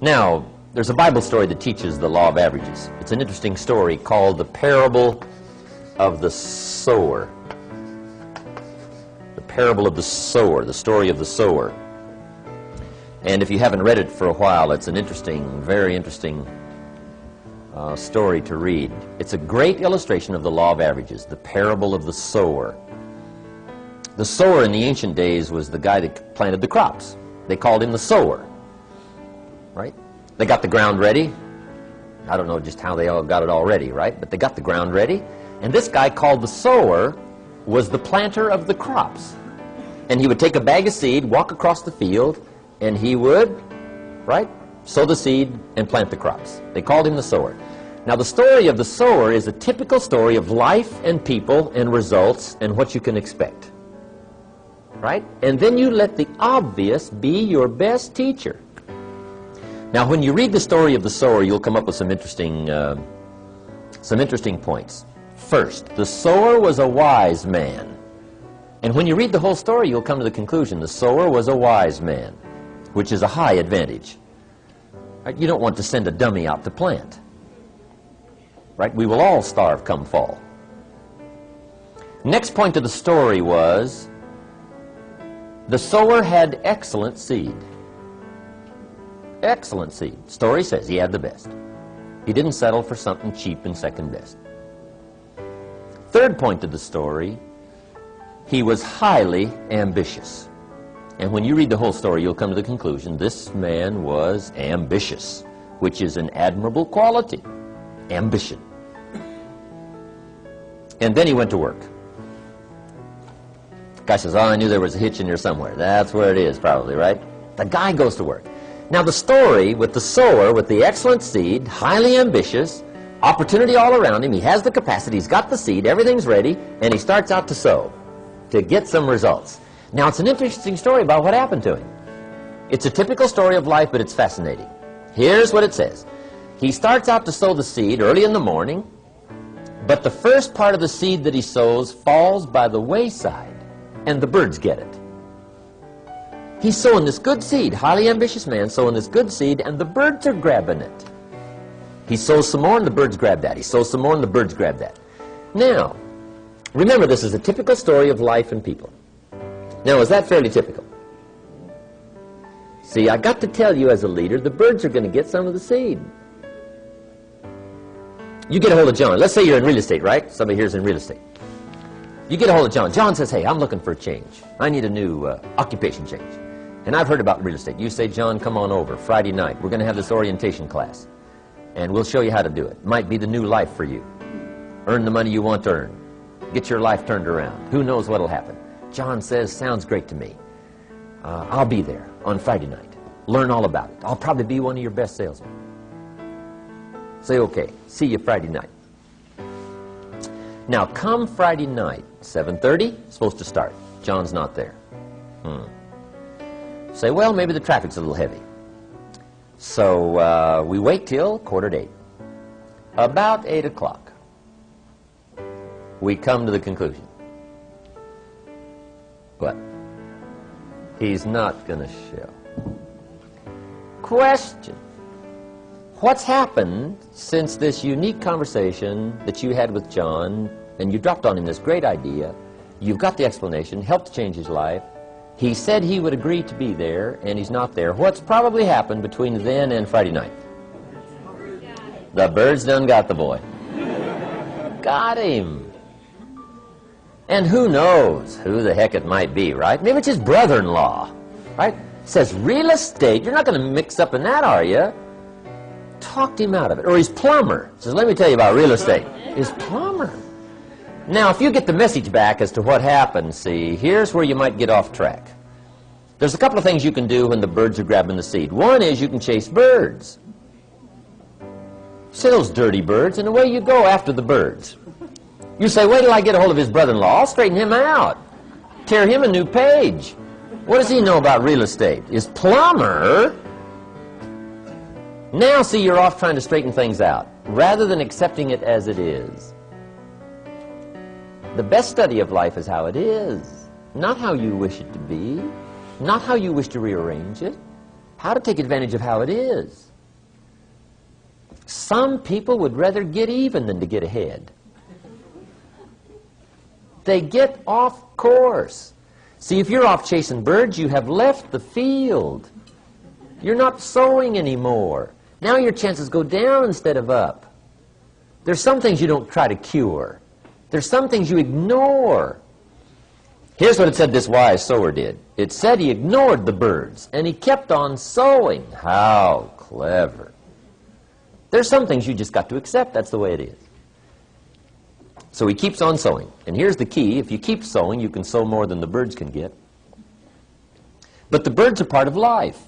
Now, there's a Bible story that teaches the law of averages. It's an interesting story called the parable of the sower. The parable of the sower, the story of the sower. And if you haven't read it for a while, it's an interesting, very interesting story to read. It's a great illustration of the law of averages, the parable of the sower. The sower in the ancient days was the guy that planted the crops. They called him the sower, right? They got the ground ready. I don't know just how they all got it all ready, right? But they got the ground ready. And this guy called the sower was the planter of the crops. And he would take a bag of seed, walk across the field, and he would, right, sow the seed and plant the crops. They called him the sower. Now, the story of the sower is a typical story of life and people and results and what you can expect, right? And then you let the obvious be your best teacher. Now, when you read the story of the sower, you'll come up with some interesting points. First, the sower was a wise man. And when you read the whole story, you'll come to the conclusion the sower was a wise man, which is a high advantage. Right? You don't want to send a dummy out to plant. Right? We will all starve come fall. Next point of the story was the sower had excellent seed. Excellent seed. Story says he had the best. He didn't settle for something cheap and second best. Third point of the story, he was highly ambitious. And when you read the whole story, you'll come to the conclusion this man was ambitious, which is an admirable quality. Ambition. And then he went to work. The guy says, oh, I knew there was a hitch in here somewhere. That's where it is, probably, right? The guy goes to work. Now, the story with the sower, with the excellent seed, highly ambitious, opportunity all around him, he has the capacity, he's got the seed, everything's ready, and he starts out to sow, to get some results. Now, it's an interesting story about what happened to him. It's a typical story of life, but it's fascinating. Here's what it says. He starts out to sow the seed early in the morning, but the first part of the seed that he sows falls by the wayside, and the birds get it. He's sowing this good seed, highly ambitious man sowing this good seed, and the birds are grabbing it. He sows some more, and the birds grab that. He sows some more, and the birds grab that. Now, remember, this is a typical story of life and people. Now, is that fairly typical? See, I got to tell you as a leader, the birds are going to get some of the seed. You get a hold of John. Let's say you're in real estate, right? Somebody here's in real estate. You get a hold of John. John says, hey, I'm looking for a change. I need a new occupation change. And I've heard about real estate. You say, John, come on over Friday night. We're going to have this orientation class. And we'll show you how to do it. Might be the new life for you. Earn the money you want to earn. Get your life turned around. Who knows what'll happen? John says, sounds great to me. I'll be there on Friday night. Learn all about it. I'll probably be one of your best salesmen. Say, okay, see you Friday night. Now, come Friday night, 7:30, supposed to start. John's not there. Say, well, maybe the traffic's a little heavy. So we wait till 7:45. About 8 o'clock, we come to the conclusion. What? He's not going to show. Question. What's happened since this unique conversation that you had with John, and you dropped on him this great idea, you've got the explanation, helped change his life, he said he would agree to be there, and he's not there. What's probably happened between then and Friday night? The birds done got the boy. Got him. And who knows who the heck it might be, right? Maybe it's his brother-in-law, right? Says real estate, you're not going to mix up in that, are you? Talked him out of it. Or his plumber. Says, let me tell you about real estate. His plumber. Now, if you get the message back as to what happened, see, here's where you might get off track. There's a couple of things you can do when the birds are grabbing the seed. One is you can chase birds. See those dirty birds, and away you go after the birds. You say, wait till I get a hold of his brother-in-law. I'll straighten him out. Tear him a new page. What does he know about real estate? His plumber. Now, see, you're off trying to straighten things out, rather than accepting it as it is. The best study of life is how it is, not how you wish it to be, not how you wish to rearrange it, how to take advantage of how it is. Some people would rather get even than to get ahead. They get off course. See, if you're off chasing birds, you have left the field. You're not sowing anymore. Now your chances go down instead of up. There's some things you don't try to cure. There's some things you ignore. Here's what it said this wise sower did. It said he ignored the birds, and he kept on sowing. How clever. There's some things you just got to accept. That's the way it is. So he keeps on sowing. And here's the key. If you keep sowing, you can sow more than the birds can get. But the birds are part of life.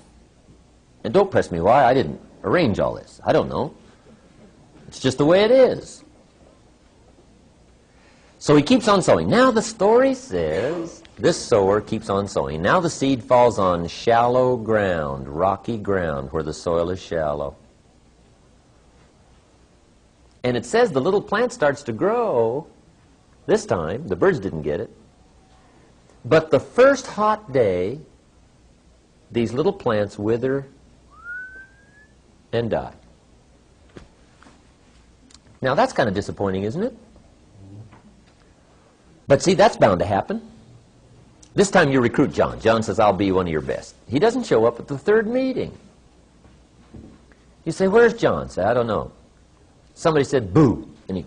And don't press me why. I didn't arrange all this. I don't know. It's just the way it is. So he keeps on sowing. Now the story says this sower keeps on sowing. Now the seed falls on shallow ground, rocky ground, where the soil is shallow. And it says the little plant starts to grow. This time, the birds didn't get it. But the first hot day, these little plants wither and die. Now that's kind of disappointing, isn't it? But see, that's bound to happen. This time you recruit John. John says, I'll be one of your best. He doesn't show up at the third meeting. You say, where's John? Say, I don't know. Somebody said, boo. And he...